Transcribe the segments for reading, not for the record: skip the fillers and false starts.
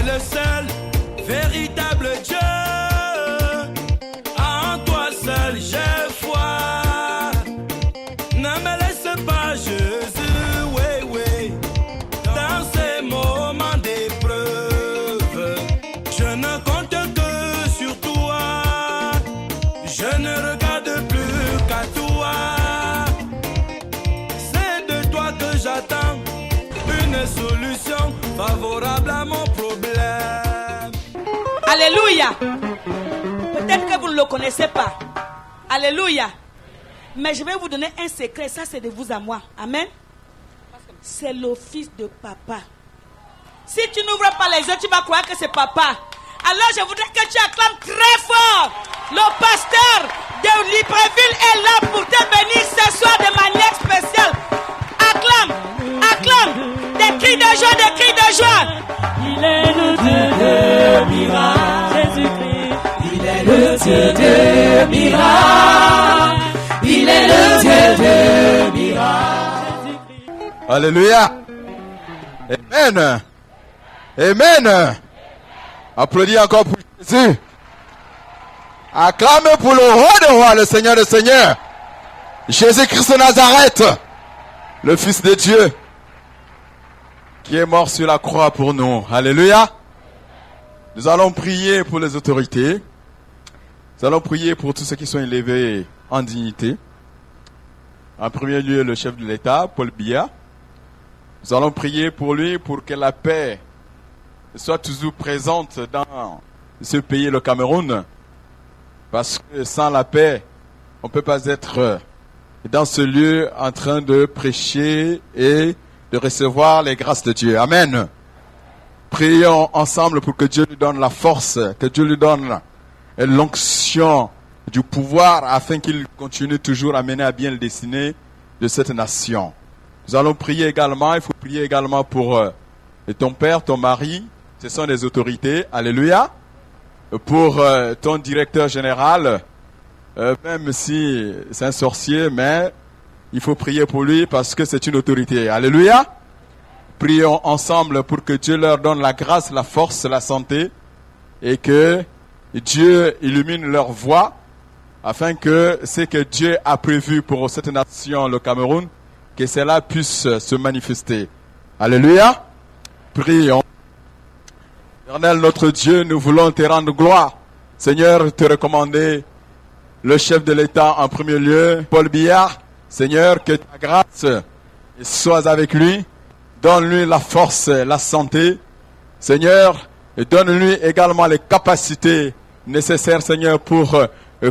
le seul véritable Dieu. En toi seul j'ai foi. Ne me laisse pas, Jésus, oui, oui, dans ces moments d'épreuve. Je ne compte que sur toi. Je ne regarde plus qu'à toi. C'est de toi que j'attends une solution favorable à mon problème. Alléluia. Peut-être que vous ne le connaissez pas. Alléluia. Mais je vais vous donner un secret. Ça, c'est de vous à moi. Amen. C'est l'office de papa. Si tu n'ouvres pas les yeux, tu vas croire que c'est papa. Alors, je voudrais que tu acclames très fort. Le pasteur de Libreville est là pour te bénir ce soir de manière spéciale. Acclame, acclame. Des cris de joie, des cris de joie. Il est le Dieu de miracles, Jésus-Christ. Il est le Dieu de miracles. Il est le Dieu de miracles, Jésus-Christ. Alléluia. Amen. Amen. Applaudis encore pour Jésus. Acclamez pour le roi des rois, le Seigneur des seigneurs. Jésus-Christ de Nazareth, le Fils de Dieu, qui est mort sur la croix pour nous. Alléluia. Nous allons prier pour les autorités. Nous allons prier pour tous ceux qui sont élevés en dignité. En premier lieu, le chef de l'État, Paul Biya. Nous allons prier pour lui, pour que la paix soit toujours présente dans ce pays, le Cameroun. Parce que sans la paix, on ne peut pas être dans ce lieu en train de prêcher et de recevoir les grâces de Dieu. Amen. Prions ensemble pour que Dieu lui donne la force, que Dieu lui donne l'onction du pouvoir afin qu'il continue toujours à mener à bien le destinée de cette nation. Nous allons prier également, il faut prier également pour ton père, ton mari, ce sont des autorités, alléluia. Pour ton directeur général, même si c'est un sorcier, mais il faut prier pour lui parce que c'est une autorité, alléluia. Prions ensemble pour que Dieu leur donne la grâce, la force, la santé et que Dieu illumine leur voie afin que ce que Dieu a prévu pour cette nation, le Cameroun, que cela puisse se manifester. Alléluia. Prions. Éternel notre Dieu, nous voulons te rendre gloire. Seigneur, te recommander le chef de l'État en premier lieu, Paul Biya. Seigneur, que ta grâce soit avec lui. Donne-lui la force, la santé. Seigneur, et donne-lui également les capacités nécessaires, Seigneur, pour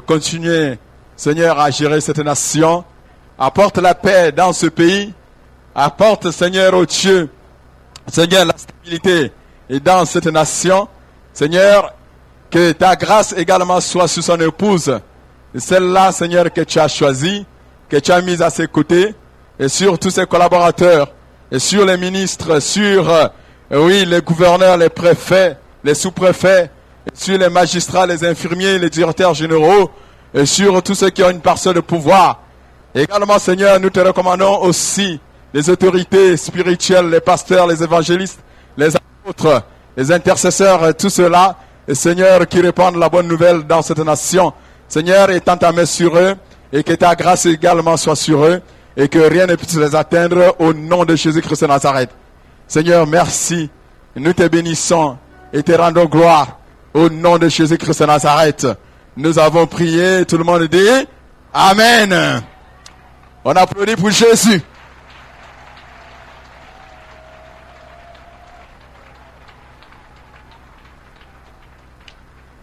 continuer, Seigneur, à gérer cette nation. Apporte la paix dans ce pays. Apporte, Seigneur, au Dieu, Seigneur, la stabilité et dans cette nation. Seigneur, que ta grâce également soit sur son épouse. Celle-là, Seigneur, que tu as choisie, que tu as mise à ses côtés, et sur tous ses collaborateurs, et sur les ministres, sur, les gouverneurs, les préfets, les sous-préfets, sur les magistrats, les infirmiers, les directeurs généraux, et sur tous ceux qui ont une parcelle de pouvoir. Également, Seigneur, nous te recommandons aussi les autorités spirituelles, les pasteurs, les évangélistes, les apôtres, les intercesseurs, tout cela, et Seigneur, qui répandent la bonne nouvelle dans cette nation. Seigneur, étends ta main sur eux, et que ta grâce également soit sur eux, et que rien ne puisse les atteindre au nom de Jésus-Christ de Nazareth. Seigneur, merci. Nous te bénissons et te rendons gloire au nom de Jésus-Christ de Nazareth. Nous avons prié, tout le monde dit Amen. On applaudit pour Jésus.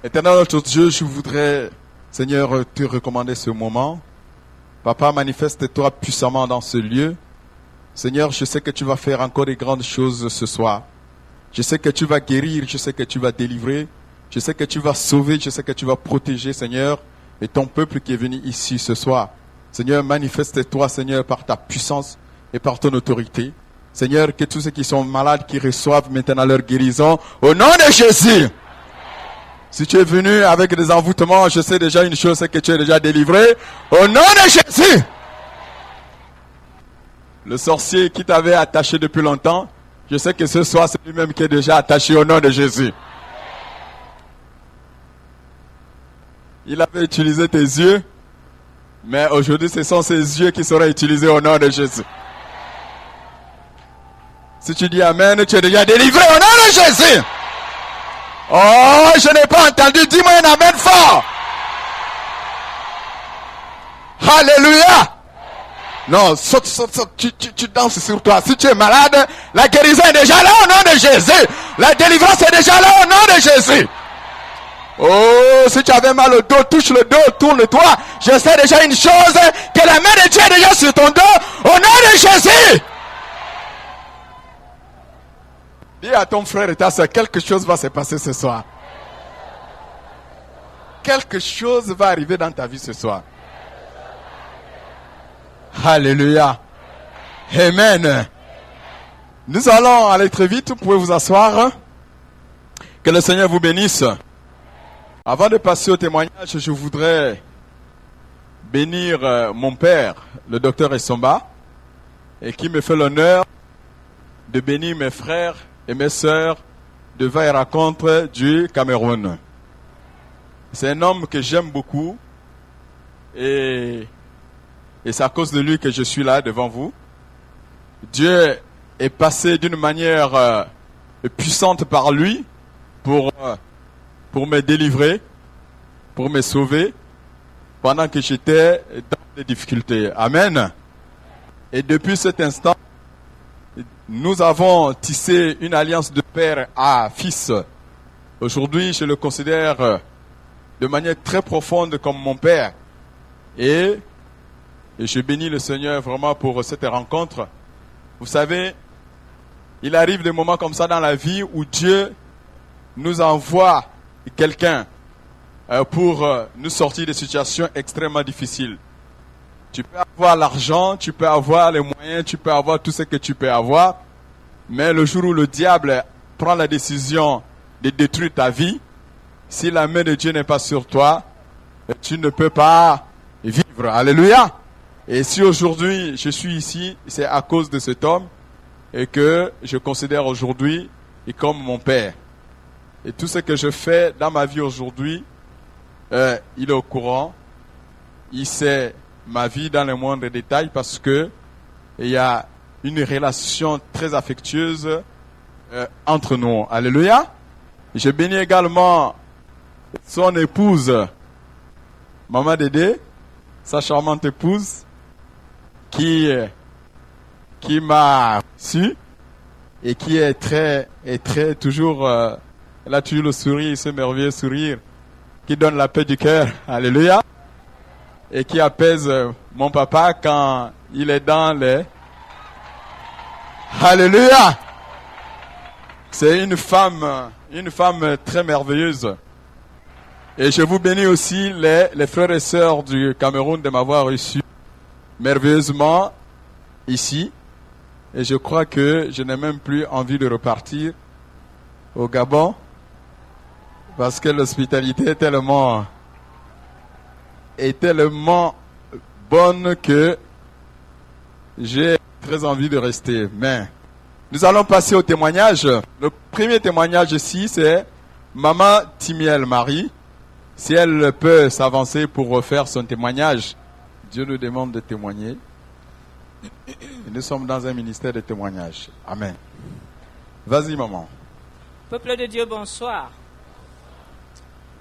Éternel notre Dieu, je voudrais, Seigneur, te recommander ce moment. Papa, manifeste-toi puissamment dans ce lieu. Seigneur, je sais que tu vas faire encore des grandes choses ce soir. Je sais que tu vas guérir, je sais que tu vas délivrer. Je sais que tu vas sauver, je sais que tu vas protéger, Seigneur, et ton peuple qui est venu ici ce soir. Seigneur, manifeste-toi, Seigneur, par ta puissance et par ton autorité. Seigneur, que tous ceux qui sont malades, qui reçoivent maintenant leur guérison, au nom de Jésus. Si tu es venu avec des envoûtements, je sais déjà une chose, c'est que tu es déjà délivré. Au nom de Jésus. Le sorcier qui t'avait attaché depuis longtemps, Je sais que ce soir, c'est lui-même qui est déjà attaché au nom de Jésus. Il avait utilisé tes yeux, mais aujourd'hui, ce sont ses yeux qui seront utilisés au nom de Jésus. Si tu dis Amen, tu es déjà délivré au nom de Jésus. Oh, je n'ai pas entendu. Dis-moi un Amen fort. Alléluia. Non, saute, tu danses sur toi. Si tu es malade, la guérison est déjà là au nom de Jésus. La délivrance est déjà là au nom de Jésus. Oh, si tu avais mal au dos, touche le dos, tourne-toi. Je sais déjà une chose, que la main de Dieu est déjà sur ton dos, au nom de Jésus. Dis à ton frère et ta soeur, quelque chose va se passer ce soir. Quelque chose va arriver dans ta vie ce soir. Alléluia. Amen. Nous allons aller très vite. Vous pouvez vous asseoir. Que le Seigneur vous bénisse. Avant de passer au témoignage, je voudrais bénir mon père, le docteur Essomba, et qui me fait l'honneur de bénir mes frères et mes sœurs de Va et Rencontre du Cameroun. C'est un homme que j'aime beaucoup et c'est à cause de lui que je suis là devant vous. Dieu est passé d'une manière puissante par lui pour me délivrer, pour me sauver pendant que j'étais dans des difficultés. Amen. Et depuis cet instant, nous avons tissé une alliance de père à fils. Aujourd'hui, je le considère de manière très profonde comme mon père. Et je bénis le Seigneur vraiment pour cette rencontre. Vous savez, il arrive des moments comme ça dans la vie où Dieu nous envoie quelqu'un pour nous sortir de situations extrêmement difficiles. Tu peux avoir l'argent, tu peux avoir les moyens, tu peux avoir tout ce que tu peux avoir, mais le jour où le diable prend la décision de détruire ta vie, si la main de Dieu n'est pas sur toi, tu ne peux pas vivre. Alléluia. Et si aujourd'hui je suis ici, c'est à cause de cet homme et que je considère aujourd'hui comme mon père. Et tout ce que je fais dans ma vie aujourd'hui, il est au courant. Il sait ma vie dans les moindres détails parce que il y a une relation très affectueuse entre nous. Alléluia. Je bénis également son épouse, Maman Dédé, sa charmante épouse, qui m'a su et qui est très toujours, elle a toujours le sourire, ce merveilleux sourire qui donne la paix du cœur. Alléluia. Et qui apaise mon papa quand il est dans les... Alléluia. C'est une femme très merveilleuse. Et je vous bénis aussi les frères et sœurs du Cameroun de m'avoir reçu merveilleusement ici. Et je crois que je n'ai même plus envie de repartir au Gabon parce que l'hospitalité est tellement bonne que j'ai très envie de rester. Mais nous allons passer au témoignage. Le premier témoignage ici, c'est Maman Timiel Marie. Si elle peut s'avancer pour refaire son témoignage, Dieu nous demande de témoigner. Et nous sommes dans un ministère de témoignage. Amen. Vas-y, maman. Peuple de Dieu, bonsoir.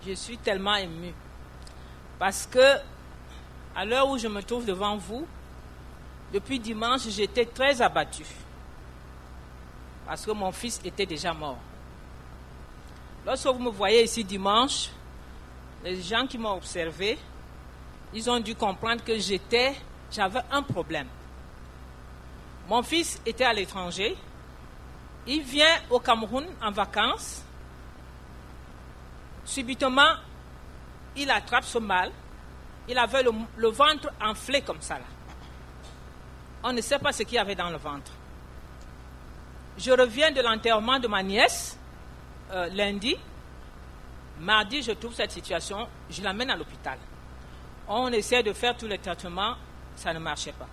Je suis tellement ému. Parce que, à l'heure où je me trouve devant vous, depuis dimanche, j'étais très abattu. Parce que mon fils était déjà mort. Lorsque vous me voyez ici dimanche, les gens qui m'ont observé, ils ont dû comprendre que j'avais un problème. Mon fils était à l'étranger. Il vient au Cameroun en vacances. Subitement, il attrape ce mal. Il avait le ventre enflé comme ça là. On ne sait pas ce qu'il y avait dans le ventre. Je reviens de l'enterrement de ma nièce lundi. Mardi, je trouve cette situation, je l'amène à l'hôpital. On essaie de faire tous les traitements, ça ne marchait pas.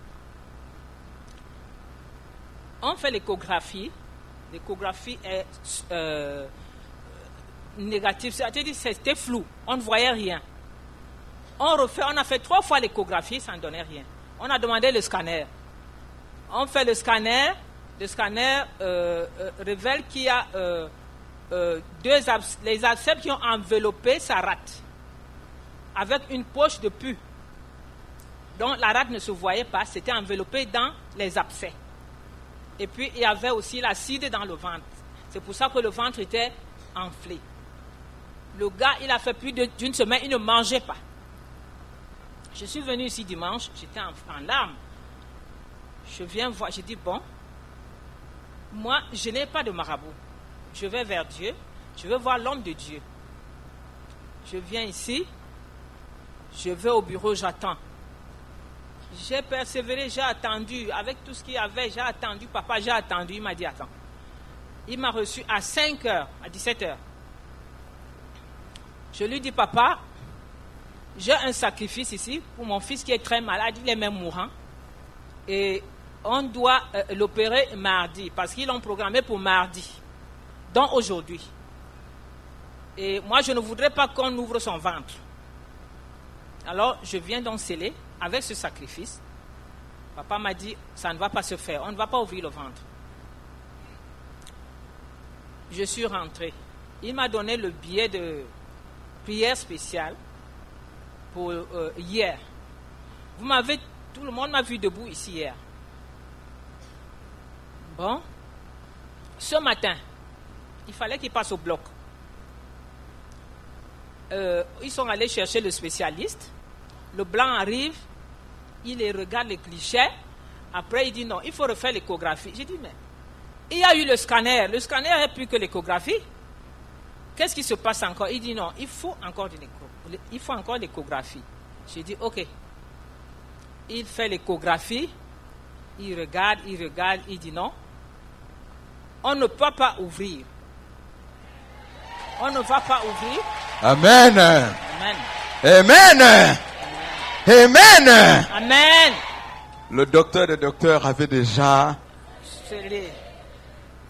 On fait l'échographie, l'échographie est négative. C'est-à-dire c'était flou, on ne voyait rien. On a fait 3 fois l'échographie, ça ne donnait rien. On a demandé le scanner. On fait le scanner révèle qu'il y a les abcès qui ont enveloppé sa rate avec une poche de pus. Donc la rate ne se voyait pas, c'était enveloppé dans les abcès. Et puis il y avait aussi l'acide dans le ventre. C'est pour ça que le ventre était enflé. Le gars, il a fait plus d'une semaine, il ne mangeait pas. Je suis venu ici dimanche, j'étais en larmes. Je viens voir, je dis bon, moi je n'ai pas de marabout. Je vais vers Dieu, je veux voir l'homme de Dieu. Je viens ici, je vais au bureau, j'attends. J'ai persévéré, j'ai attendu, avec tout ce qu'il y avait, j'ai attendu, papa, j'ai attendu, il m'a dit attends. Il m'a reçu à 5h, à 17h. Je lui dis papa, j'ai un sacrifice ici pour mon fils qui est très malade, il est même mourant. Et on doit l'opérer mardi, parce qu'ils l'ont programmé pour mardi, donc aujourd'hui. Et moi, je ne voudrais pas qu'on ouvre son ventre. Alors, je viens donc sceller avec ce sacrifice. Papa m'a dit, ça ne va pas se faire, on ne va pas ouvrir le ventre. Je suis rentré. Il m'a donné le billet de prière spéciale pour hier. Tout le monde m'a vu debout ici hier. Bon, ce matin, il fallait qu'il passe au bloc. Ils sont allés chercher le spécialiste. Le blanc arrive, il les regarde les clichés. Après, il dit non, il faut refaire l'échographie. J'ai dit mais il y a eu le scanner. Le scanner est plus que l'échographie. Qu'est-ce qui se passe encore? Il dit non, il faut encore l'échographie. J'ai dit ok. Il fait l'échographie. Il regarde, il dit non. On ne peut pas ouvrir. On ne va pas ouvrir. Amen. Amen. Amen. Amen. Amen. Le docteur des docteurs avait déjà...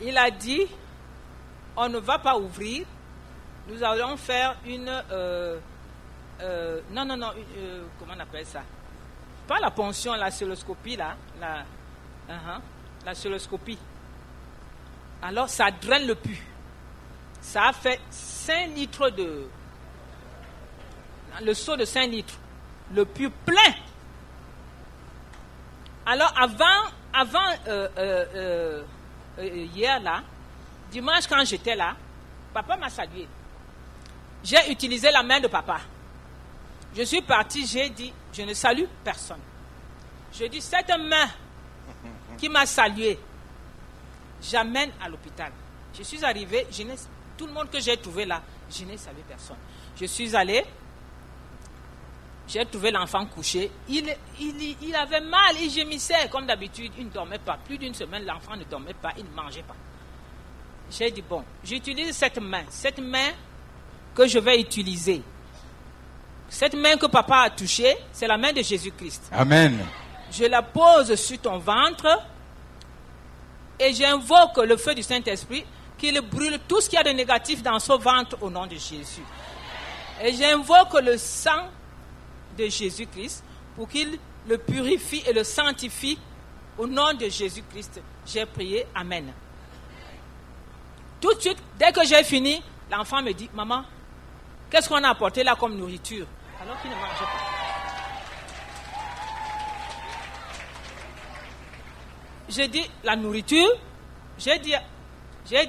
Il a dit, on ne va pas ouvrir. Nous allons faire une... comment on appelle ça? Pas la ponction, la cystoscopie, là. La cystoscopie. Alors, ça draine le pus. Ça a fait 5 litres de... Le seau de 5 litres. Le pus plein. Alors, avant hier, là, dimanche, quand j'étais là, papa m'a salué. J'ai utilisé la main de papa. Je suis parti, j'ai dit, je ne salue personne. Je dis, cette main qui m'a salué, j'amène à l'hôpital. Je suis arrivé, tout le monde que j'ai trouvé là, je n'ai salué personne. Je suis allé, j'ai trouvé l'enfant couché. Il avait mal, il gémissait comme d'habitude, il ne dormait pas. Plus d'une semaine, l'enfant ne dormait pas, il ne mangeait pas. J'ai dit, bon, j'utilise cette main que je vais utiliser. Cette main que papa a touchée, c'est la main de Jésus-Christ. Amen. Je la pose sur ton ventre et j'invoque le feu du Saint-Esprit qu'il brûle tout ce qu'il y a de négatif dans ce ventre au nom de Jésus. Et j'invoque le sang de Jésus-Christ pour qu'il le purifie et le sanctifie au nom de Jésus-Christ. J'ai prié, amen. Tout de suite, dès que j'ai fini, l'enfant me dit, maman, qu'est-ce qu'on a apporté là comme nourriture? Alors qu'il ne mangeait pas. J'ai dit, la nourriture, j'ai dit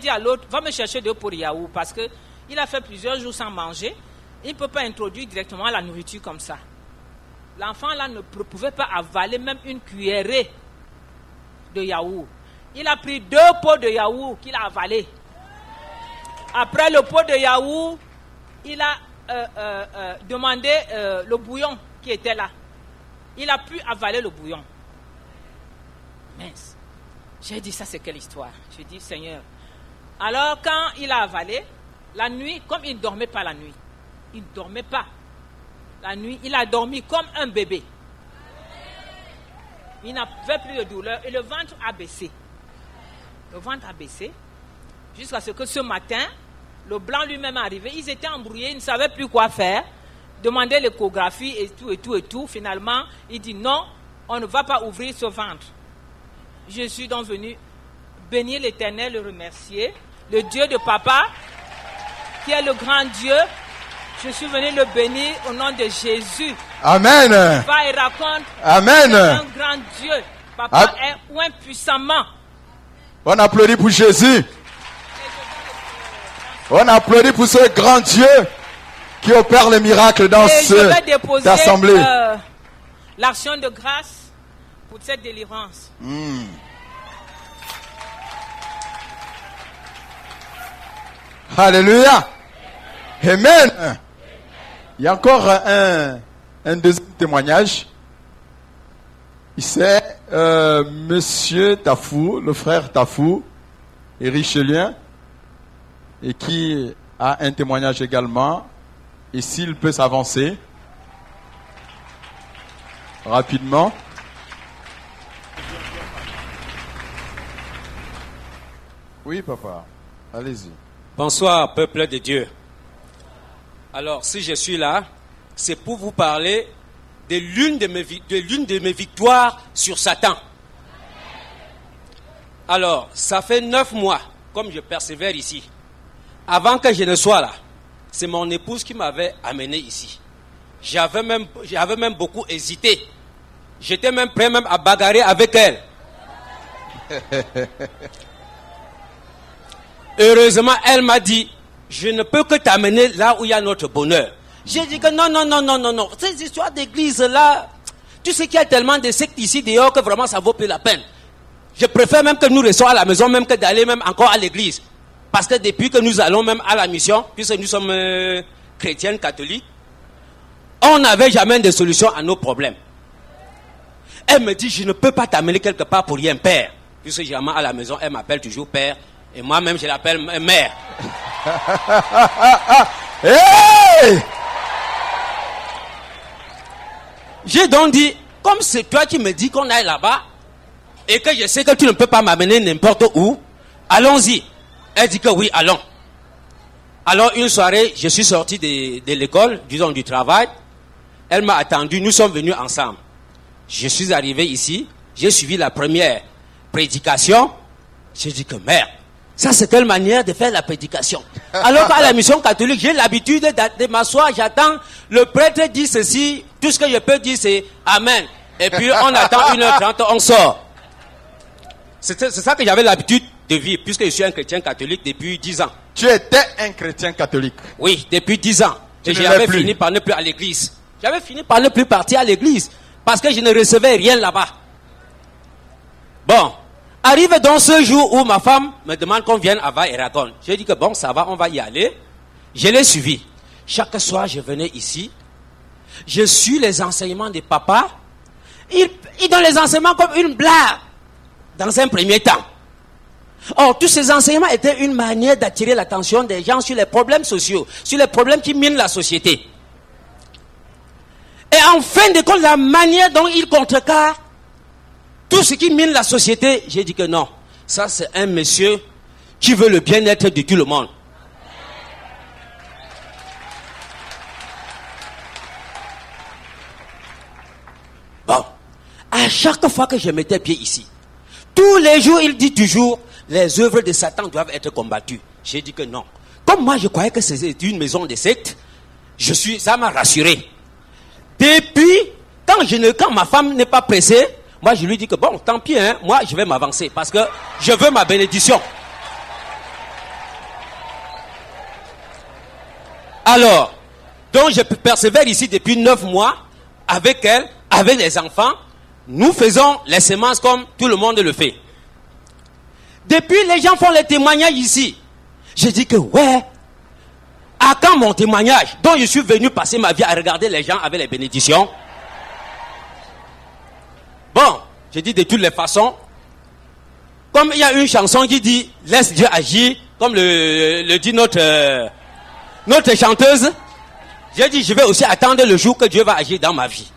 à l'autre, va me chercher 2 pots de yaourt parce qu'il a fait plusieurs jours sans manger. Il ne peut pas introduire directement la nourriture comme ça. L'enfant là ne pouvait pas avaler même une cuillerée de yaourt. Il a pris 2 pots de yaourt qu'il a avalé. Après le pot de yaourt, il a demandé le bouillon qui était là. Il a pu avaler le bouillon. Mince. J'ai dit, ça c'est quelle histoire? J'ai dit, Seigneur. Alors quand il a avalé, la nuit, comme il ne dormait pas la nuit, il ne dormait pas. La nuit, il a dormi comme un bébé. Il n'avait plus de douleur et le ventre a baissé. Le ventre a baissé. Jusqu'à ce que ce matin, le blanc lui-même est arrivé. Ils étaient embrouillés, ils ne savaient plus quoi faire. Demandaient l'échographie et tout. Finalement, il dit non, on ne va pas ouvrir ce ventre. Je suis donc venu bénir l'Éternel, le remercier. Le Dieu de papa, qui est le grand Dieu, je suis venu le bénir au nom de Jésus. Amen. Va et raconte. Amen. Un grand Dieu. Papa est oint puissamment. On applaudit pour Jésus. On applaudit pour ce grand Dieu qui opère les miracles dans cette assemblée. L'action de grâce pour cette délivrance. Alléluia. Amen. Il y a encore un deuxième témoignage. C'est Monsieur Tafou, le frère Tafou, et Richelien, et qui a un témoignage également. Et s'il peut s'avancer rapidement. Oui, papa. Allez-y. Bonsoir, peuple de Dieu. Alors, si je suis là, c'est pour vous parler de l'une de mes victoires sur Satan. Alors, ça fait 9 mois, comme je persévère ici. Avant que je ne sois là, c'est mon épouse qui m'avait amené ici. J'avais même beaucoup hésité. J'étais même prêt à bagarrer avec elle. Heureusement, elle m'a dit, je ne peux que t'amener là où il y a notre bonheur. J'ai dit que non. Ces histoires d'église là, tu sais qu'il y a tellement de sectes ici dehors que vraiment ça vaut plus la peine. Je préfère même que nous restons à la maison, même que d'aller même encore à l'église. Parce que depuis que nous allons même à la mission, puisque nous sommes chrétiennes catholiques, on n'avait jamais de solution à nos problèmes. Elle me dit, je ne peux pas t'amener quelque part pour rien, père. Puisque jamais à la maison, elle m'appelle toujours père. Et moi-même, je l'appelle mère. Hey! J'ai donc dit, comme c'est toi qui me dis qu'on aille là-bas, et que je sais que tu ne peux pas m'amener n'importe où, allons-y. Elle dit que oui, allons. Alors une soirée, je suis sorti de l'école, disons du travail. Elle m'a attendu, nous sommes venus ensemble. Je suis arrivé ici, j'ai suivi la première prédication. J'ai dit que merde, ça c'est quelle manière de faire la prédication. Alors qu'à la mission catholique, j'ai l'habitude de m'asseoir, j'attends, le prêtre dit ceci, tout ce que je peux dire c'est Amen. Et puis on attend 1h30, on sort. C'est ça que j'avais l'habitude de vivre, puisque je suis un chrétien catholique depuis 10 ans. Tu étais un chrétien catholique? Oui, depuis 10 ans. Et j'avais fini par ne plus à l'église. J'avais fini par ne plus partir à l'église, parce que je ne recevais rien là-bas. Bon, arrive donc ce jour où ma femme me demande qu'on vienne à Va-et-Raconne. J'ai dit que bon, ça va, on va y aller. Je l'ai suivi. Chaque soir, je venais ici. Je suis les enseignements de papa. Il donne les enseignements comme une blague, dans un premier temps. Or, tous ces enseignements étaient une manière d'attirer l'attention des gens sur les problèmes sociaux, sur les problèmes qui minent la société. Et en fin de compte, la manière dont il contrecarre tout ce qui mine la société, j'ai dit que non. Ça, c'est un monsieur qui veut le bien-être de tout le monde. Bon, à chaque fois que je mettais pied ici, tous les jours, il dit toujours, les œuvres de Satan doivent être combattues. J'ai dit que non. Comme moi, je croyais que c'était une maison de secte, ça m'a rassuré. Depuis, quand ma femme n'est pas pressée, moi je lui dis que bon, tant pis, hein, moi je vais m'avancer parce que je veux ma bénédiction. Alors, donc je persévère ici depuis 9 mois avec elle, avec les enfants. Nous faisons les semences comme tout le monde le fait. Depuis, les gens font les témoignages ici. J'ai dit que ouais, à quand mon témoignage, dont je suis venu passer ma vie à regarder les gens avec les bénédictions. Bon, j'ai dit de toutes les façons, comme il y a une chanson qui dit « Laisse Dieu agir », comme le dit notre chanteuse, j'ai dit je vais aussi attendre le jour que Dieu va agir dans ma vie.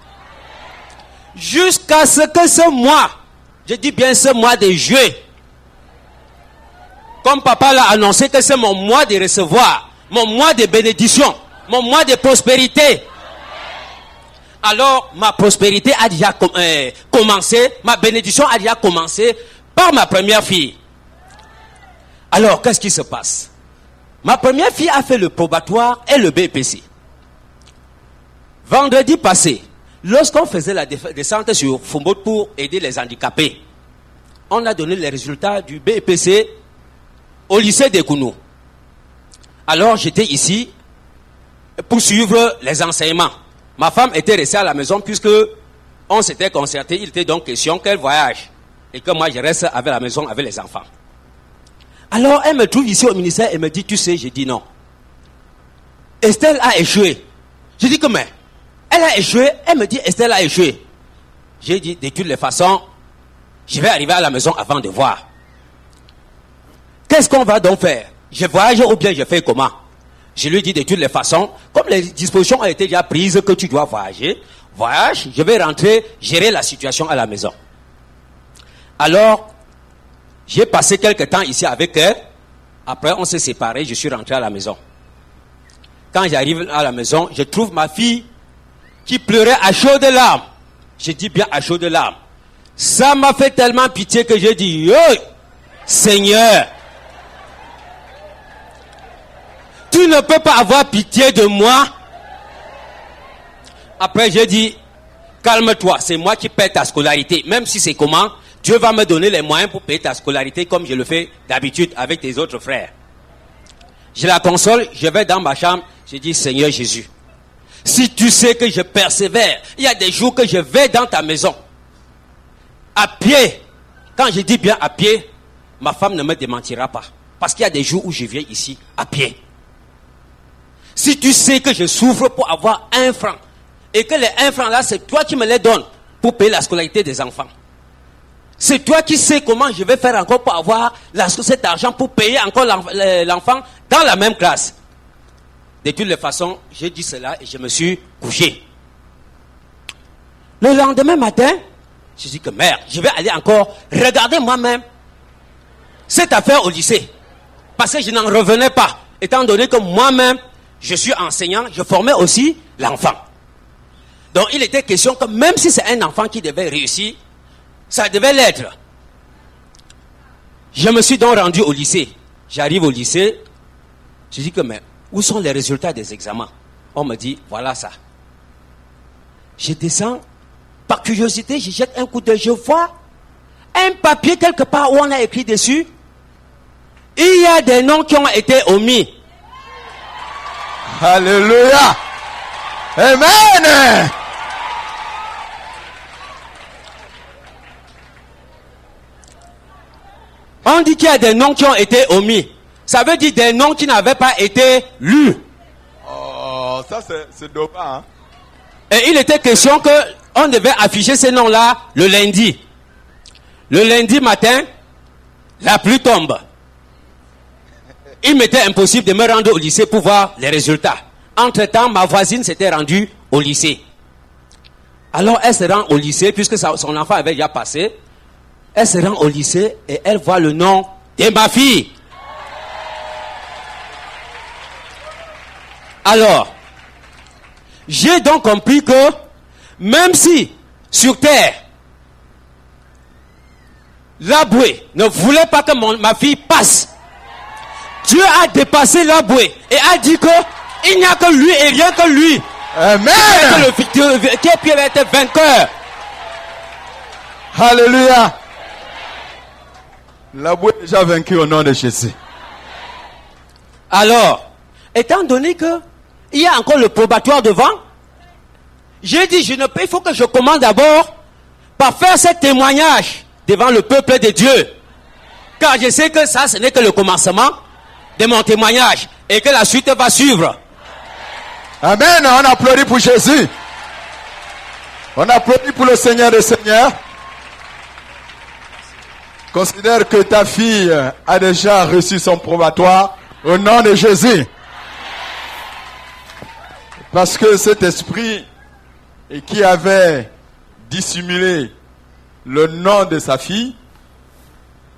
Jusqu'à ce que ce mois, je dis bien ce mois de juillet, comme papa l'a annoncé que c'est mon mois de recevoir, mon mois de bénédiction, mon mois de prospérité. Alors, ma prospérité a déjà commencé, ma bénédiction a déjà commencé par ma première fille. Alors, qu'est-ce qui se passe? Ma première fille a fait le probatoire et le BPC. Vendredi passé, lorsqu'on faisait la descente sur Fumbo pour aider les handicapés, on a donné les résultats du BPC au lycée de Kounou. Alors, j'étais ici pour suivre les enseignements. Ma femme était restée à la maison puisque on s'était concerté. Il était donc question qu'elle voyage et que moi je reste à la maison avec les enfants. Alors elle me trouve ici au ministère et me dit, tu sais, j'ai dit non. Estelle a échoué. Je dis que mais elle a échoué. Elle me dit Estelle a échoué. J'ai dit de toutes les façons, je vais arriver à la maison avant de voir. Qu'est-ce qu'on va donc faire? Je voyage ou bien je fais comment? Je lui dis de toutes les façons, comme les dispositions ont été déjà prises que tu dois voyager, voyage, je vais rentrer, gérer la situation à la maison. Alors, j'ai passé quelques temps ici avec elle. Après, on s'est séparés, je suis rentré à la maison. Quand j'arrive à la maison, je trouve ma fille qui pleurait à chaudes larmes. Je dis bien à chaudes larmes. Ça m'a fait tellement pitié que j'ai dit, oh, Seigneur, tu ne peux pas avoir pitié de moi. Après, j'ai dit, calme-toi, c'est moi qui paie ta scolarité. Même si c'est comment, Dieu va me donner les moyens pour payer ta scolarité comme je le fais d'habitude avec tes autres frères. Je la console, je vais dans ma chambre, je dis, Seigneur Jésus, si tu sais que je persévère, il y a des jours que je vais dans ta maison, à pied. Quand je dis bien à pied, ma femme ne me démentira pas. Parce qu'il y a des jours où je viens ici à pied. Si tu sais que je souffre pour avoir 1 franc, et que les 1 franc là, c'est toi qui me les donnes pour payer la scolarité des enfants. C'est toi qui sais comment je vais faire encore pour avoir cet argent pour payer encore l'enfant dans la même classe. De toutes les façons, j'ai dit cela et je me suis couché. Le lendemain matin, je dis que merde, je vais aller encore regarder moi-même cette affaire au lycée. Parce que je n'en revenais pas, étant donné que moi-même, je suis enseignant, je formais aussi l'enfant. Donc il était question que même si c'est un enfant qui devait réussir, ça devait l'être. Je me suis donc rendu au lycée. J'arrive au lycée, je dis que mais où sont les résultats des examens? On me dit, voilà ça. Je descends, par curiosité, je jette un coup d'œil, je vois un papier quelque part où on a écrit dessus, il y a des noms qui ont été omis. Alléluia. Amen. On dit qu'il y a des noms qui ont été omis. Ça veut dire des noms qui n'avaient pas été lus. Oh, ça c'est dommage. Hein? Et il était question qu'on devait afficher ces noms-là le lundi. Le lundi matin, la pluie tombe. Il m'était impossible de me rendre au lycée pour voir les résultats. Entre-temps, ma voisine s'était rendue au lycée. Alors elle se rend au lycée, puisque son enfant avait déjà passé. Elle se rend au lycée et elle voit le nom de ma fille. Alors, j'ai donc compris que même si sur terre, Laboué ne voulait pas que ma fille passe, Dieu a dépassé Laboué et a dit que il n'y a que lui et rien que lui. Amen. Qui peut être vainqueur. Alléluia. Laboué est déjà vaincu au nom de Jésus. Alors, étant donné que il y a encore le probatoire devant, j'ai dit, il faut que je commence d'abord par faire ce témoignage devant le peuple de Dieu. Car je sais que ça, ce n'est que le commencement de mon témoignage et que la suite va suivre. Amen. On applaudit pour Jésus. On applaudit pour le Seigneur des Seigneurs. Considère que ta fille a déjà reçu son probatoire au nom de Jésus. Parce que cet esprit qui avait dissimulé le nom de sa fille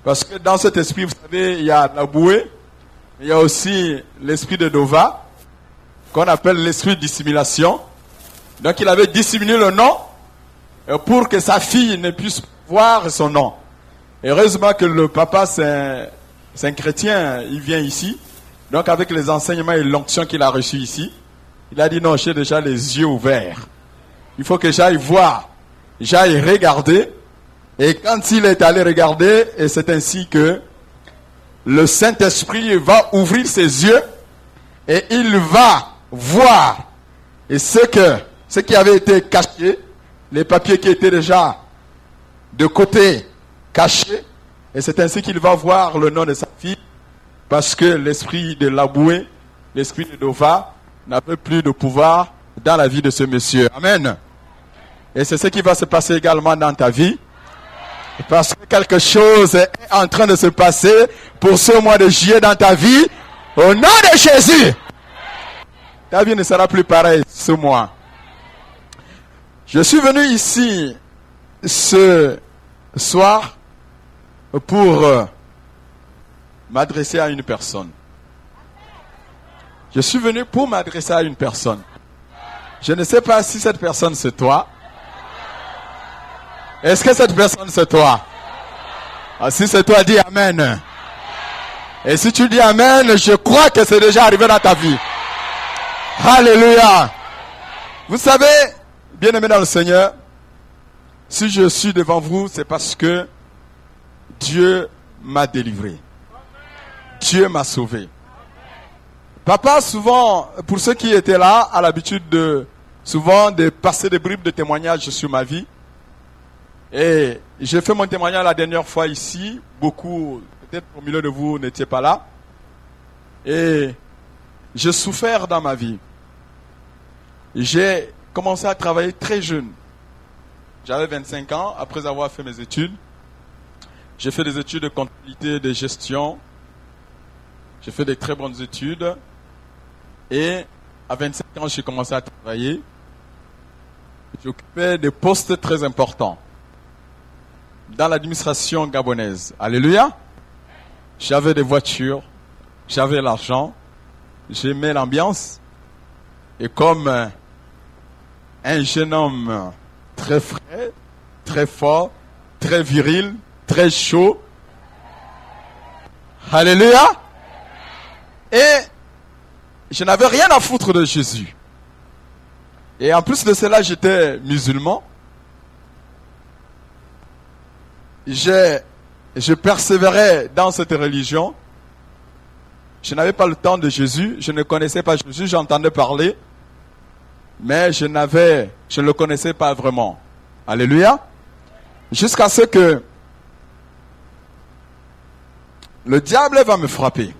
Parce que dans cet esprit, vous savez, il y a la bouée, il y a aussi l'esprit de Dova, qu'on appelle l'esprit de dissimulation. Donc il avait dissimulé le nom pour que sa fille ne puisse voir son nom. Heureusement que le papa, c'est un chrétien, il vient ici. Donc avec les enseignements et l'onction qu'il a reçu ici, il a dit non, j'ai déjà les yeux ouverts. Il faut que j'aille voir, j'aille regarder. Et quand il est allé regarder, et c'est ainsi que le Saint-Esprit va ouvrir ses yeux et il va voir. Et ce qui avait été caché, les papiers qui étaient déjà de côté cachés, et c'est ainsi qu'il va voir le nom de sa fille, parce que l'esprit de Laboué, l'esprit de Dova, n'avait plus de pouvoir dans la vie de ce monsieur. Amen. Et c'est ce qui va se passer également dans ta vie. Parce que quelque chose est en train de se passer pour ce mois de juillet dans ta vie. Au nom de Jésus. Ta vie ne sera plus pareille ce mois. Je suis venu ici ce soir pour m'adresser à une personne. Je suis venu pour m'adresser à une personne. Je ne sais pas si cette personne c'est toi. Est-ce que cette personne c'est toi? Ah, si c'est toi, dis Amen. Et si tu dis Amen, je crois que c'est déjà arrivé dans ta vie. Alléluia. Vous savez, bien-aimés dans le Seigneur, si je suis devant vous, c'est parce que Dieu m'a délivré. Dieu m'a sauvé. Papa, souvent, pour ceux qui étaient là, a l'habitude de passer des bribes de témoignages sur ma vie. Et j'ai fait mon témoignage la dernière fois ici. Beaucoup, peut-être au milieu de vous, n'étiez pas là. Et j'ai souffert dans ma vie. J'ai commencé à travailler très jeune. J'avais 25 ans après avoir fait mes études. J'ai fait des études de comptabilité et de gestion. J'ai fait des très bonnes études. Et à 25 ans, j'ai commencé à travailler. J'occupais des postes très importants dans l'administration gabonaise. Alléluia. J'avais des voitures, j'avais l'argent, j'aimais l'ambiance. Et comme un jeune homme très frais, très fort, très viril, très chaud. Alléluia. Et je n'avais rien à foutre de Jésus. Et en plus de cela, j'étais musulman. Je persévérais dans cette religion. Je n'avais pas le temps de Jésus. Je ne connaissais pas Jésus. J'entendais parler. Mais je ne le connaissais pas vraiment. Alléluia. Jusqu'à ce que le diable va me frapper.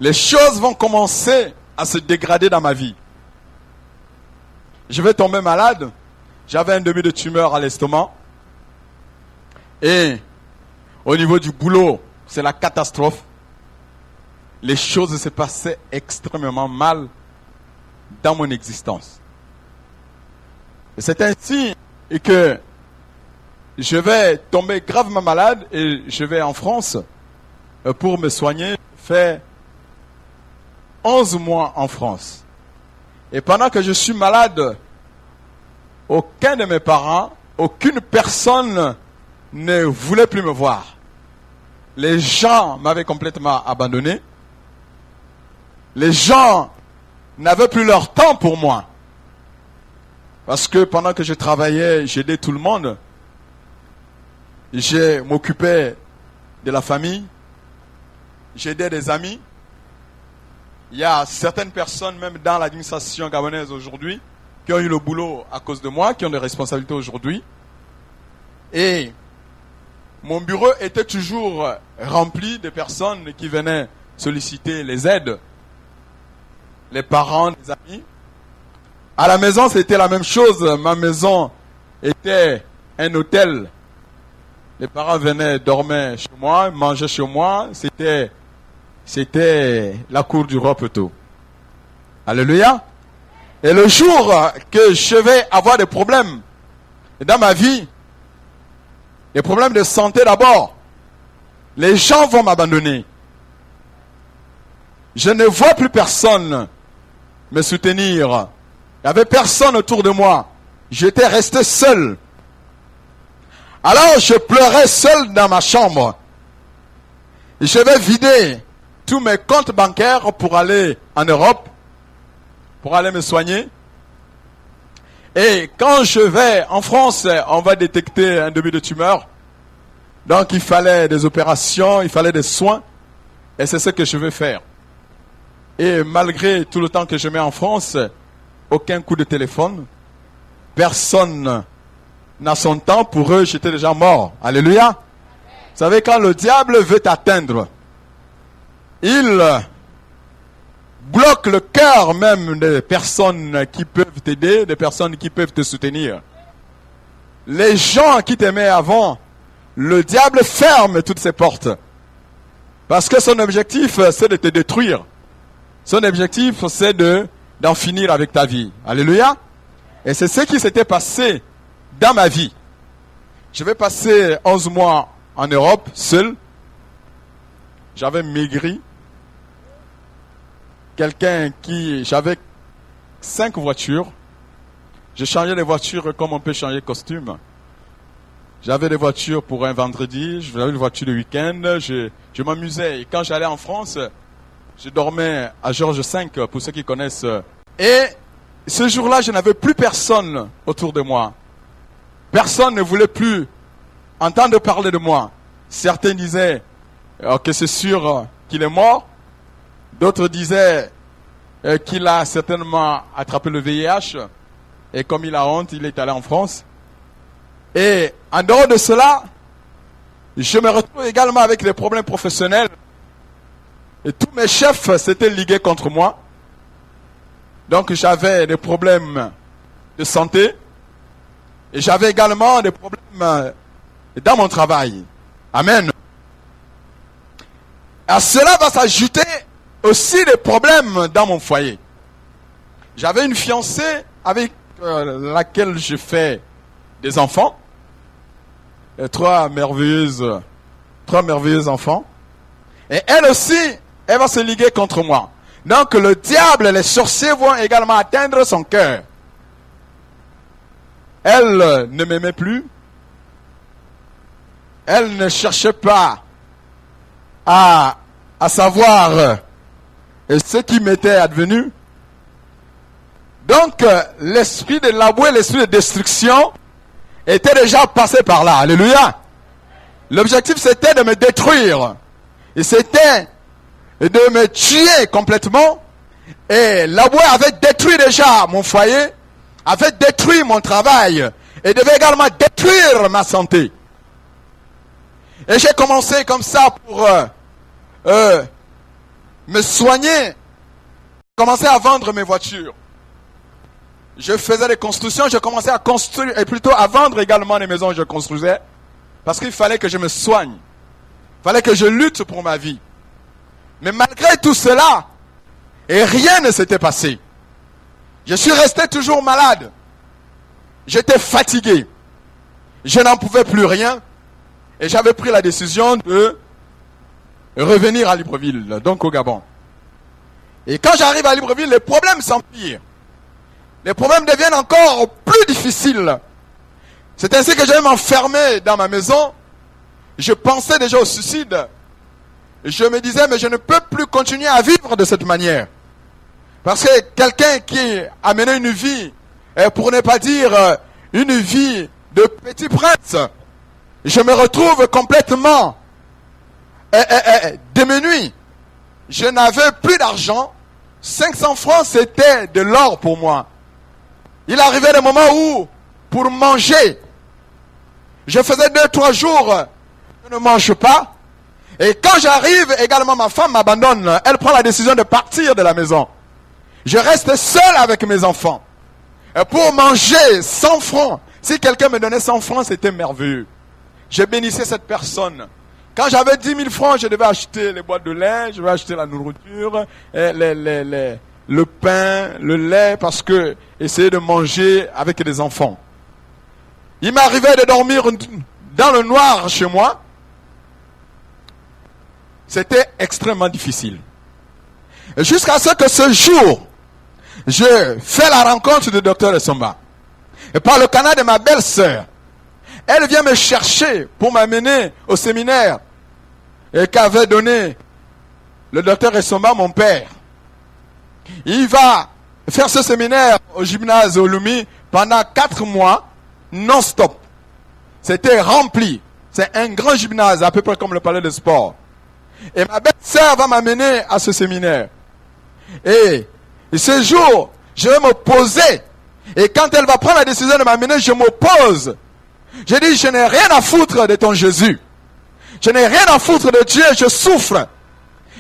Les choses vont commencer à se dégrader dans ma vie. Je vais tomber malade. J'avais un demi de tumeur à l'estomac. Et au niveau du boulot, c'est la catastrophe. Les choses se passaient extrêmement mal dans mon existence. Et c'est ainsi que je vais tomber gravement malade et je vais en France pour me soigner. Faire 11 mois en France. Et pendant que je suis malade, aucun de mes parents, aucune personne ne voulait plus me voir. Les gens m'avaient complètement abandonné. Les gens n'avaient plus leur temps pour moi. Parce que pendant que je travaillais, j'aidais tout le monde. Je m'occupais de la famille. J'aidais des amis. Il y a certaines personnes, même dans l'administration gabonaise aujourd'hui, qui ont eu le boulot à cause de moi, qui ont des responsabilités aujourd'hui. Et mon bureau était toujours rempli de personnes qui venaient solliciter les aides. Les parents, les amis. À la maison, c'était la même chose. Ma maison était un hôtel. Les parents venaient dormir chez moi, manger chez moi. C'était la cour du roi plutôt. Alléluia. Et le jour que je vais avoir des problèmes dans ma vie, Les problèmes de santé d'abord. Les gens vont m'abandonner. Je ne vois plus personne me soutenir. Il n'y avait personne autour de moi. J'étais resté seul. Alors je pleurais seul dans ma chambre. Je vais vider tous mes comptes bancaires pour aller en Europe, pour aller me soigner. Et quand je vais en France, on va détecter un début de tumeur. Donc il fallait des opérations, il fallait des soins. Et c'est ce que je vais faire. Et malgré tout le temps que je mets en France, aucun coup de téléphone. Personne n'a son temps. Pour eux, j'étais déjà mort. Alléluia. Vous savez, quand le diable veut t'atteindre, il bloque le cœur même des personnes qui peuvent t'aider, des personnes qui peuvent te soutenir. Les gens qui t'aimaient avant, le diable ferme toutes ces portes. Parce que son objectif, c'est de te détruire. Son objectif, c'est d'en finir avec ta vie. Alléluia. Et c'est ce qui s'était passé dans ma vie. Je vais passer 11 mois en Europe, seul. J'avais maigri. J'avais 5 voitures. Je changeais les voitures comme on peut changer costume. J'avais des voitures pour un vendredi, j'avais une voiture de week-end, je m'amusais. Et quand j'allais en France, je dormais à Georges V, pour ceux qui connaissent. Et ce jour-là, je n'avais plus personne autour de moi. Personne ne voulait plus entendre parler de moi. Certains disaient que c'est sûr qu'il est mort. D'autres disaient qu'il a certainement attrapé le VIH. Et comme il a honte, il est allé en France. Et en dehors de cela, je me retrouve également avec des problèmes professionnels. Et tous mes chefs s'étaient ligués contre moi. Donc j'avais des problèmes de santé. Et j'avais également des problèmes dans mon travail. Amen. À cela va s'ajouter aussi des problèmes dans mon foyer. J'avais une fiancée avec laquelle je fais des enfants. Et trois merveilleux enfants. Et elle aussi, elle va se liguer contre moi. Donc le diable, les sorciers vont également atteindre son cœur. Elle ne m'aimait plus. Elle ne cherchait pas à savoir ce qui m'était advenu. Donc l'esprit de l'aboué, l'esprit de destruction était déjà passé par là. Alléluia. L'objectif c'était de me détruire. Et c'était de me tuer complètement. Et l'aboué avait détruit déjà mon foyer, avait détruit mon travail et devait également détruire ma santé. Et j'ai commencé comme ça pour me soigner. J'ai commencé à vendre mes voitures. Je faisais des constructions, je commençais à construire, et plutôt à vendre également les maisons que je construisais. Parce qu'il fallait que je me soigne. Il fallait que je lutte pour ma vie. Mais malgré tout cela, et rien ne s'était passé. Je suis resté toujours malade. J'étais fatigué. Je n'en pouvais plus rien. Et j'avais pris la décision de revenir à Libreville, donc au Gabon. Et quand j'arrive à Libreville, les problèmes s'empirent. Les problèmes deviennent encore plus difficiles. C'est ainsi que je vais m'enfermer dans ma maison. Je pensais déjà au suicide. Je me disais, mais je ne peux plus continuer à vivre de cette manière. Parce que quelqu'un qui a mené une vie, pour ne pas dire une vie de petit prince, je me retrouve complètement démuni. Je n'avais plus d'argent. 500 francs, c'était de l'or pour moi. Il arrivait des moments où, pour manger, je faisais 2-3 jours, je ne mange pas. Et quand j'arrive, également ma femme m'abandonne. Elle prend la décision de partir de la maison. Je reste seul avec mes enfants. Et pour manger 100 francs, si quelqu'un me donnait 100 francs, c'était merveilleux. Je bénissais cette personne. Quand j'avais 10 000 francs, je devais acheter les boîtes de lait, je devais acheter la nourriture, le pain, le lait, parce que essayer de manger avec des enfants. Il m'arrivait de dormir dans le noir chez moi. C'était extrêmement difficile. Jusqu'à ce que ce jour, je fais la rencontre du docteur Essomba. Et par le canal de ma belle-sœur, elle vient me chercher pour m'amener au séminaire et qu'avait donné le docteur Essomba, mon père. Il va faire ce séminaire au gymnase Olumi pendant 4 mois, non-stop. C'était rempli. C'est un grand gymnase, à peu près comme le palais de sport. Et ma belle-sœur va m'amener à ce séminaire. Et ce jour, je vais me poser. Et quand elle va prendre la décision de m'amener, je m'oppose. Je dis, je n'ai rien à foutre de ton Jésus. Je n'ai rien à foutre de Dieu, je souffre.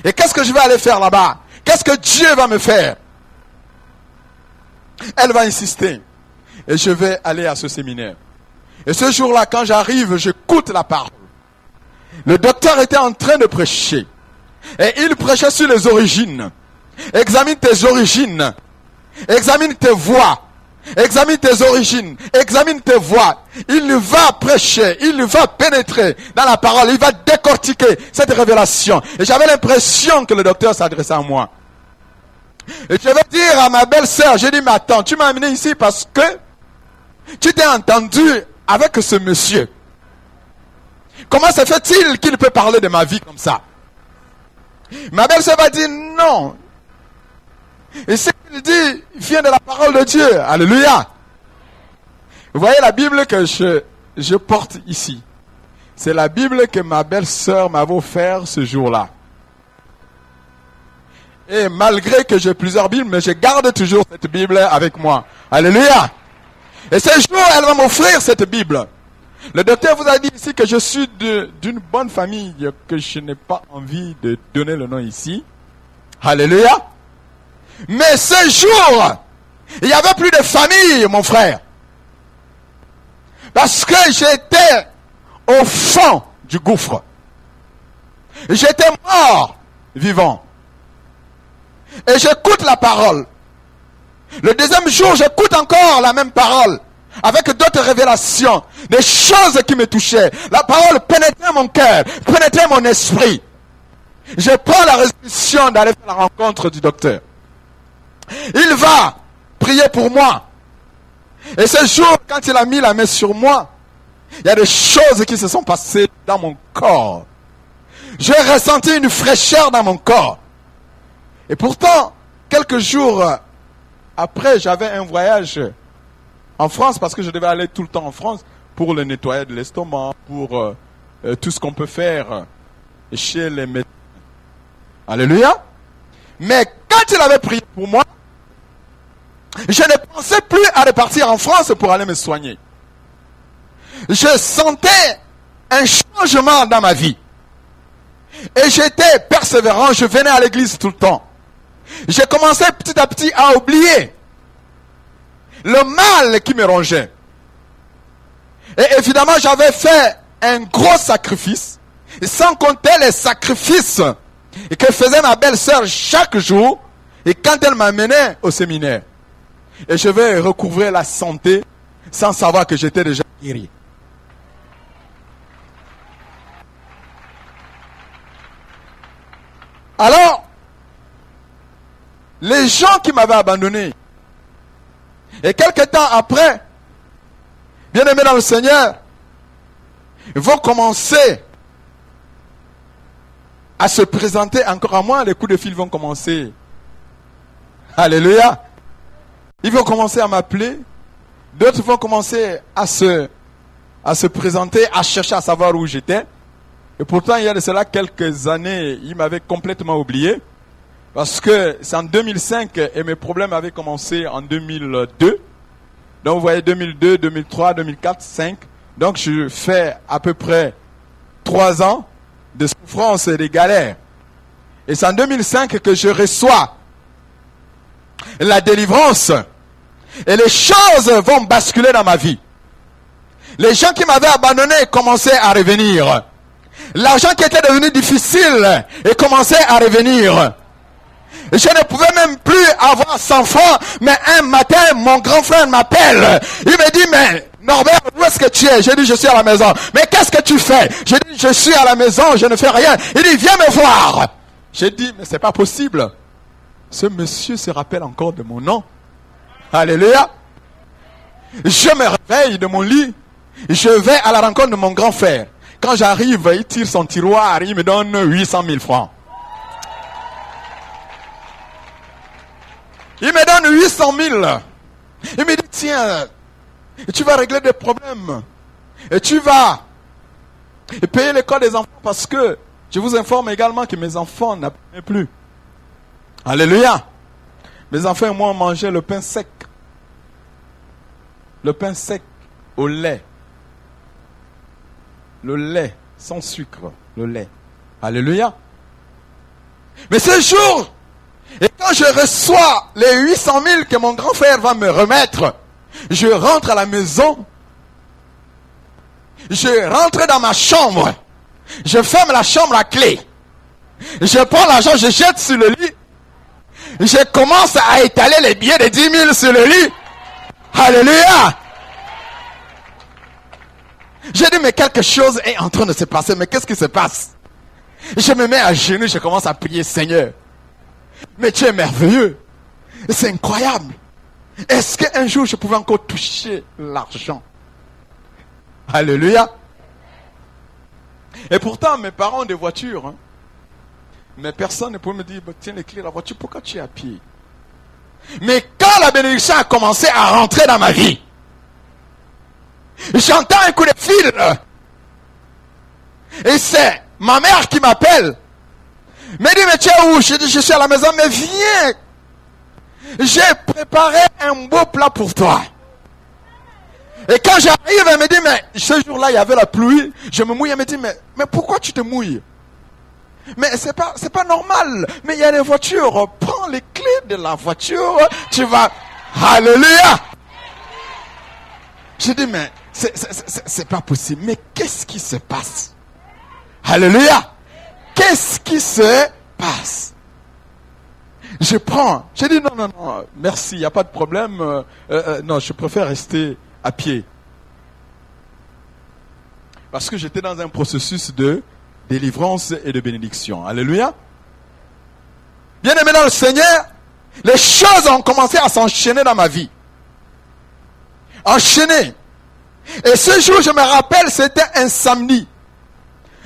Et qu'est-ce que je vais aller faire là-bas? Qu'est-ce que Dieu va me faire? Elle va insister. Et je vais aller à ce séminaire. Et ce jour-là, quand j'arrive, j'écoute la parole. Le docteur était en train de prêcher. Et il prêchait sur les origines. Examine tes origines. Examine tes voies. Examine tes origines. Examine tes voies. Il va prêcher. Il va pénétrer dans la parole. Il va décortiquer cette révélation. Et j'avais l'impression que le docteur s'adressait à moi. Et je vais dire à ma belle-sœur, j'ai dit, mais attends, tu m'as amené ici parce que tu t'es entendu avec ce monsieur. Comment se fait-il qu'il peut parler de ma vie comme ça? Ma belle-sœur va dire non. Et ce qu'il dit vient de la parole de Dieu. Alléluia. Vous voyez la Bible que je porte ici. C'est la Bible que ma belle-sœur m'avait offert ce jour-là. Et malgré que j'ai plusieurs Bibles, mais je garde toujours cette Bible avec moi. Alléluia. Et ce jour, elle va m'offrir cette Bible. Le docteur vous a dit ici que je suis d'une bonne famille, que je n'ai pas envie de donner le nom ici. Alléluia. Mais ce jour, il n'y avait plus de famille, mon frère. Parce que j'étais au fond du gouffre. J'étais mort vivant. Et j'écoute la parole. Le deuxième jour, j'écoute encore la même parole. Avec d'autres révélations. Des choses qui me touchaient. La parole pénétrait mon cœur. Pénétrait mon esprit. Je prends la résolution d'aller faire la rencontre du docteur. Il va prier pour moi. Et ce jour, quand il a mis la main sur moi, il y a des choses qui se sont passées dans mon corps. J'ai ressenti une fraîcheur dans mon corps. Et pourtant, quelques jours après, j'avais un voyage en France parce que je devais aller tout le temps en France pour le nettoyer de l'estomac, pour tout ce qu'on peut faire chez les médecins. Alléluia. Mais quand il avait prié pour moi, je ne pensais plus à repartir en France pour aller me soigner. Je sentais un changement dans ma vie. Et j'étais persévérant, je venais à l'église tout le temps. J'ai commencé petit à petit à oublier le mal qui me rongeait. Et évidemment, j'avais fait un gros sacrifice, sans compter les sacrifices que faisait ma belle-sœur chaque jour, et quand elle m'amenait au séminaire. Et je vais recouvrir la santé sans savoir que j'étais déjà guéri. Alors, les gens qui m'avaient abandonné, et quelques temps après, bien aimés dans le Seigneur, vont commencer à se présenter encore à moi. Les coups de fil vont commencer. Alléluia. Ils vont commencer à m'appeler. D'autres vont commencer à se présenter, à chercher à savoir où j'étais. Et pourtant, il y a de cela quelques années, ils m'avaient complètement oublié. Parce que c'est en 2005 et mes problèmes avaient commencé en 2002. Donc vous voyez 2002, 2003, 2004, 2005. Donc je fais à peu près 3 ans de souffrance et de galère. Et c'est en 2005 que je reçois la délivrance. Et les choses vont basculer dans ma vie. Les gens qui m'avaient abandonné commençaient à revenir. L'argent qui était devenu difficile et commençait à revenir. Je ne pouvais même plus avoir 100 francs, mais un matin, mon grand frère m'appelle. Il me dit, Norbert, où est-ce que tu es? J'ai dit, je suis à la maison. Mais qu'est-ce que tu fais? J'ai dit, je suis à la maison, je ne fais rien. Il dit, viens me voir. J'ai dit, mais c'est pas possible. Ce monsieur se rappelle encore de mon nom. Alléluia. Je me réveille de mon lit. Je vais à la rencontre de mon grand frère. Quand j'arrive, il tire son tiroir, il me donne 800 000 francs. Il me donne 800 000. Il me dit, tiens, tu vas régler des problèmes. Et tu vas payer l'école des enfants parce que je vous informe également que mes enfants n'apprennent plus. Alléluia. Mes enfants et moi, on mangeait le pain sec. Le pain sec au lait. Le lait sans sucre. Le lait. Alléluia. Mais ce jour, et quand je reçois les 800 000 que mon grand frère va me remettre, je rentre à la maison. Je rentre dans ma chambre. Je ferme la chambre à clé. Je prends l'argent, je jette sur le lit. Je commence à étaler les billets de 10 000 sur le lit. Alléluia. J'ai dit, mais quelque chose est en train de se passer. Mais qu'est-ce qui se passe? Je me mets à genoux, je commence à prier, Seigneur. Mais tu es merveilleux. C'est incroyable. Est-ce qu'un jour je pouvais encore toucher l'argent? Alléluia. Et pourtant, mes parents ont des voitures. Hein. Mais personne ne peut me dire, tiens les clés de la voiture, pourquoi tu es à pied? Mais quand la bénédiction a commencé à rentrer dans ma vie, j'entends un coup de fil. Et c'est ma mère qui m'appelle. Me dit, mais tu es où? Je dis, je suis à la maison, mais viens. J'ai préparé un beau plat pour toi. Et quand j'arrive, elle me dit, mais ce jour-là, il y avait la pluie. Je me mouille, elle me dit, mais pourquoi tu te mouilles? Mais c'est pas normal. Mais il y a des voitures. Prends les clés de la voiture. Tu vas. Alléluia. Je dis, mais c'est pas possible. Mais qu'est-ce qui se passe? Alléluia. Qu'est-ce qui se passe? Je prends. Je dis, non, merci, il n'y a pas de problème. Non, je préfère rester à pied. Parce que j'étais dans un processus de délivrance et de bénédiction. Alléluia. Bien-aimé dans le Seigneur, les choses ont commencé à s'enchaîner dans ma vie. Enchaîner. Et ce jour, je me rappelle, c'était un samedi.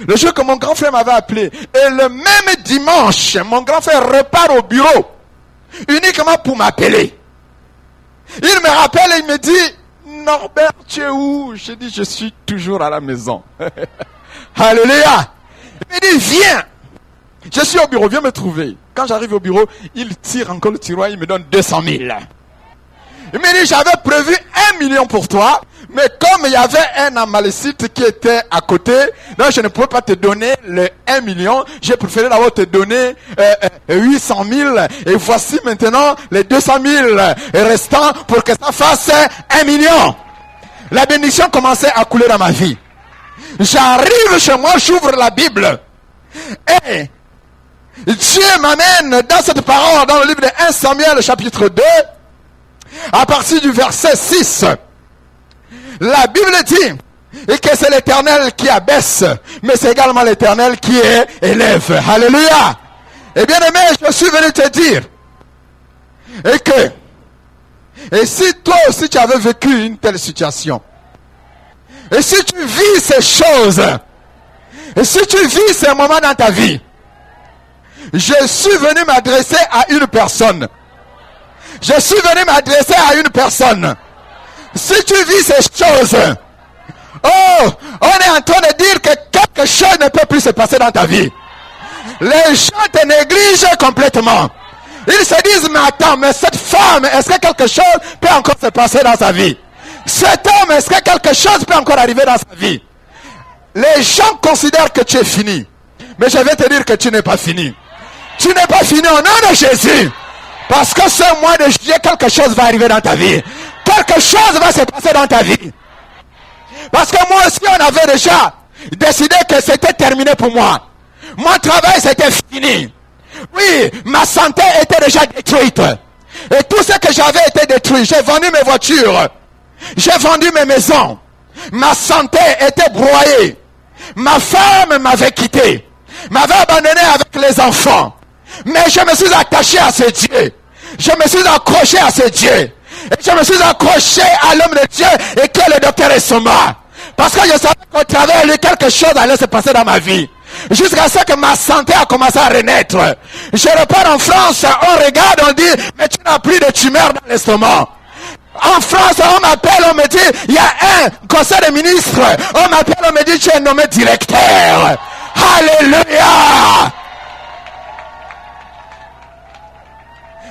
Le jour que mon grand frère m'avait appelé. Et le même dimanche, mon grand frère repart au bureau. Uniquement pour m'appeler. Il me rappelle et il me dit, Norbert, tu es où? Je dis, je suis toujours à la maison. Alléluia. Il me dit, viens. Je suis au bureau, viens me trouver. Quand j'arrive au bureau, il tire encore le tiroir, il me donne 200 000. Il me dit, j'avais prévu 1 million pour toi, mais comme il y avait un Amalécite qui était à côté, donc je ne pouvais pas te donner le 1 million, j'ai préféré d'abord te donner 800 000, et voici maintenant les 200 000 restants pour que ça fasse 1 million. La bénédiction commençait à couler dans ma vie. J'arrive chez moi, j'ouvre la Bible, et Dieu m'amène dans cette parole, dans le livre de 1 Samuel chapitre 2, à partir du verset 6, la Bible dit et que c'est l'Éternel qui abaisse, mais c'est également l'Éternel qui élève. Alléluia. Et bien aimé, je suis venu te dire et si toi aussi tu avais vécu une telle situation, et si tu vis ces choses, et si tu vis ces moments dans ta vie, je suis venu m'adresser à une personne. Je suis venu m'adresser à une personne. Si tu vis ces choses, oh, on est en train de dire que quelque chose ne peut plus se passer dans ta vie. Les gens te négligent complètement. Ils se disent, mais attends, mais cette femme, est-ce que quelque chose peut encore se passer dans sa vie? Cet homme, est-ce que quelque chose peut encore arriver dans sa vie? Les gens considèrent que tu es fini. Mais je vais te dire que tu n'es pas fini. Tu n'es pas fini au nom de Jésus. Parce que ce mois de juillet, quelque chose va arriver dans ta vie. Quelque chose va se passer dans ta vie. Parce que moi aussi, on avait déjà décidé que c'était terminé pour moi. Mon travail, c'était fini. Oui, ma santé était déjà détruite. Et tout ce que j'avais été détruit. J'ai vendu mes voitures. J'ai vendu mes maisons. Ma santé était broyée. Ma femme m'avait quitté. M'avait abandonné avec les enfants. Mais je me suis attaché à ce Dieu. Je me suis accroché à ce Dieu. Et je me suis accroché à l'homme de Dieu et que le docteur est mort. Parce que je savais qu'au travers de lui, quelque chose allait se passer dans ma vie. Jusqu'à ce que ma santé a commencé à renaître. Je repars en France, on regarde, on dit, mais tu n'as plus de tumeur dans l'estomac. En France, on m'appelle, on me dit, il y a un conseil de ministres. On m'appelle, on me dit, tu es nommé directeur. Alléluia.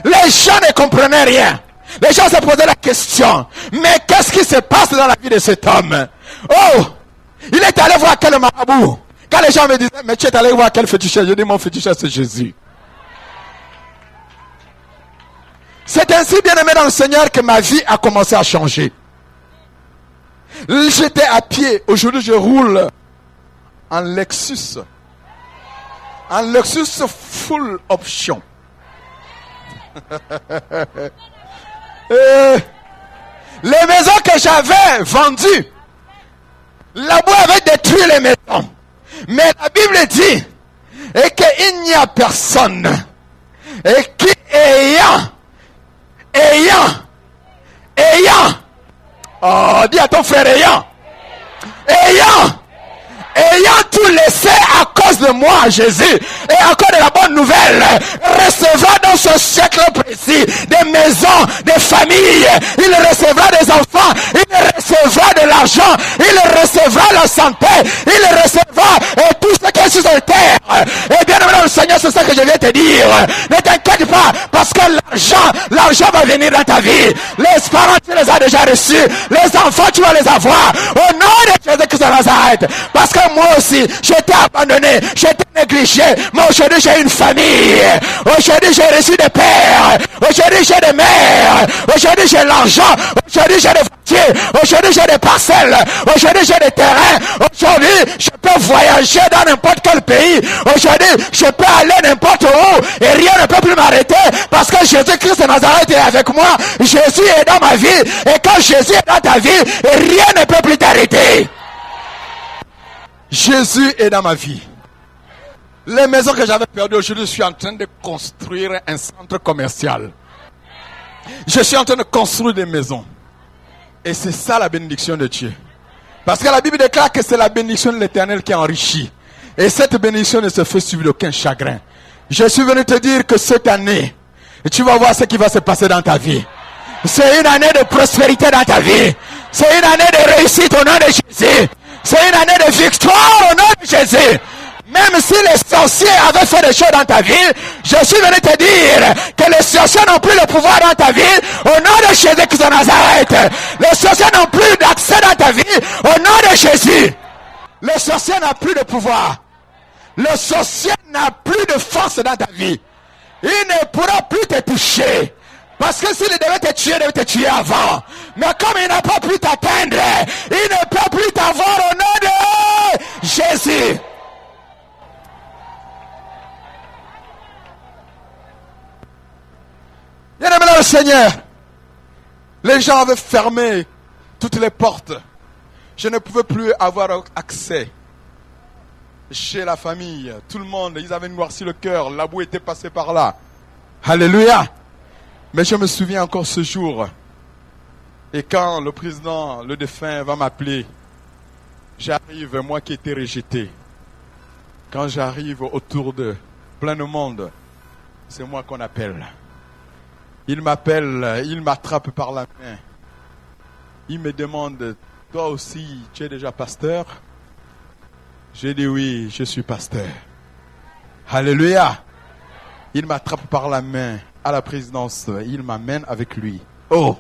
Les gens ne comprenaient rien. Les gens se posaient la question, mais qu'est-ce qui se passe dans la vie de cet homme? Oh, il est allé voir quel marabout. Quand les gens me disaient, mais tu es allé voir quel féticheur? Je dis, mon féticheur c'est Jésus. C'est ainsi, bien aimé dans le Seigneur, que ma vie a commencé à changer. J'étais à pied, aujourd'hui je roule en Lexus. En Lexus full option. Les maisons que j'avais vendues, la boue avait détruit les maisons. Mais la Bible dit et qu'il n'y a personne et qui ayant, oh, dis à ton frère ayant tout laissé à cause de moi, Jésus, et encore de la bonne nouvelle, recevra dans ce siècle précis des maisons, des familles, il recevra des enfants, il recevra de l'argent, il recevra la santé, il recevra tout ce qui est sur cette terre. Et bien aimé le Seigneur, c'est ça que je viens te dire. Ne t'inquiète pas, parce que l'argent va venir dans ta vie. Les parents, tu les as déjà reçus. Les enfants, tu vas les avoir. Au nom de Jésus-Christ de Nazareth. Parce que moi aussi, j'étais abandonné, j'étais négligé. Mais aujourd'hui, j'ai une famille. Aujourd'hui, j'ai reçu des pères. Aujourd'hui, j'ai des mères. Aujourd'hui, j'ai l'argent. Aujourd'hui, j'ai des voitures. Aujourd'hui, j'ai des parcelles. Aujourd'hui, j'ai des terrains. Aujourd'hui, je peux voyager dans n'importe quel pays. Aujourd'hui, je peux aller n'importe où. Et rien ne peut plus m'arrêter. Parce que Jésus-Christ de Nazareth est avec moi. Jésus est dans ma vie. Et quand Jésus est dans ta vie, rien ne peut plus t'arrêter. Jésus est dans ma vie. Les maisons que j'avais perdues, aujourd'hui, je suis en train de construire un centre commercial. Je suis en train de construire des maisons. Et c'est ça la bénédiction de Dieu. Parce que la Bible déclare que c'est la bénédiction de l'Éternel qui enrichit. Et cette bénédiction ne se fait suivre d'aucun chagrin. Je suis venu te dire que cette année, tu vas voir ce qui va se passer dans ta vie. C'est une année de prospérité dans ta vie. C'est une année de réussite au nom de Jésus. C'est une année de victoire au nom de Jésus. Même si les sorciers avaient fait des choses dans ta vie, je suis venu te dire que les sorciers n'ont plus le pouvoir dans ta vie au nom de Jésus-Christ de Nazareth. Les sorciers n'ont plus d'accès dans ta vie au nom de Jésus. Le sorcier n'a plus de pouvoir. Le sorcier n'a plus de force dans ta vie. Il ne pourra plus te toucher. Parce que s'il devait te tuer avant. Mais comme il n'a pas pu t'atteindre, il ne peut plus t'avoir au nom de Jésus. Bien-aimé dans le Seigneur, les gens avaient fermé toutes les portes. Je ne pouvais plus avoir accès chez la famille. Tout le monde, ils avaient noirci le cœur. La boue était passée par là. Alléluia. Mais je me souviens encore ce jour. Et quand le président, le défunt, va m'appeler, j'arrive, moi qui étais rejeté. Quand j'arrive autour de plein de monde, c'est moi qu'on appelle. Il m'appelle, il m'attrape par la main. Il me demande, toi aussi, tu es déjà pasteur? J'ai dit oui, je suis pasteur. Alléluia. Il m'attrape par la main à la présidence. Il m'amène avec lui. Oh,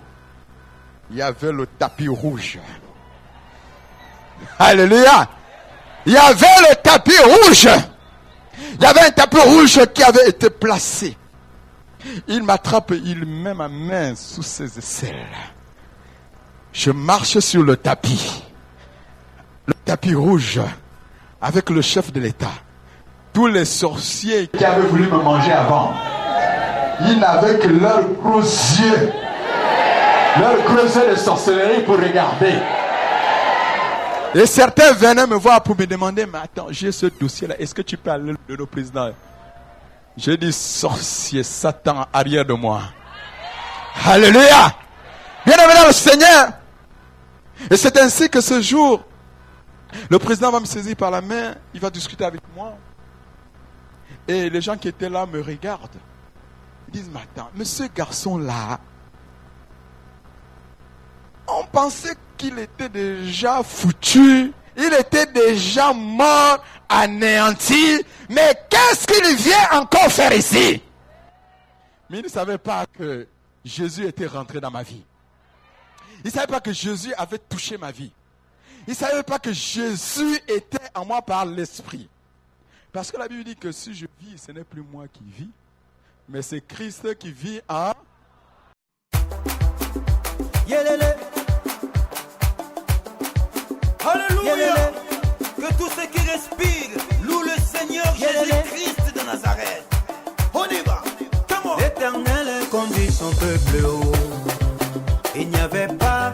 il y avait le tapis rouge. Alléluia. Il y avait le tapis rouge. Il y avait un tapis rouge qui avait été placé. Il m'attrape, il met ma main sous ses aisselles. Je marche sur le tapis. Le tapis rouge avec le chef de l'État. Tous les sorciers qui avaient voulu me manger avant, ils n'avaient que leurs gros yeux. leur creuser de sorcellerie pour regarder. Et certains venaient me voir pour me demander, mais attends, j'ai ce dossier-là, est-ce que tu peux aller de nos présidents? J'ai dit, sorcier, Satan, arrière de moi. Alléluia. Bien-aimé dans le Seigneur. Et c'est ainsi que ce jour, le président va me saisir par la main, il va discuter avec moi. Et les gens qui étaient là me regardent. Ils disent, mais attends, mais ce garçon-là, on pensait qu'il était déjà foutu, il était déjà mort, anéanti, mais qu'est-ce qu'il vient encore faire ici? Mais il ne savait pas que Jésus était rentré dans ma vie. Il ne savait pas que Jésus avait touché ma vie. Il ne savait pas que Jésus était en moi par l'Esprit. Parce que la Bible dit que si je vis, ce n'est plus moi qui vis, mais c'est Christ qui vit en... Yélélé. Alléluia. Que tous ceux qui respirent louent le Seigneur Jésus-Christ de Nazareth. On y va. L'Éternel conduit son peuple haut. Il n'y avait pas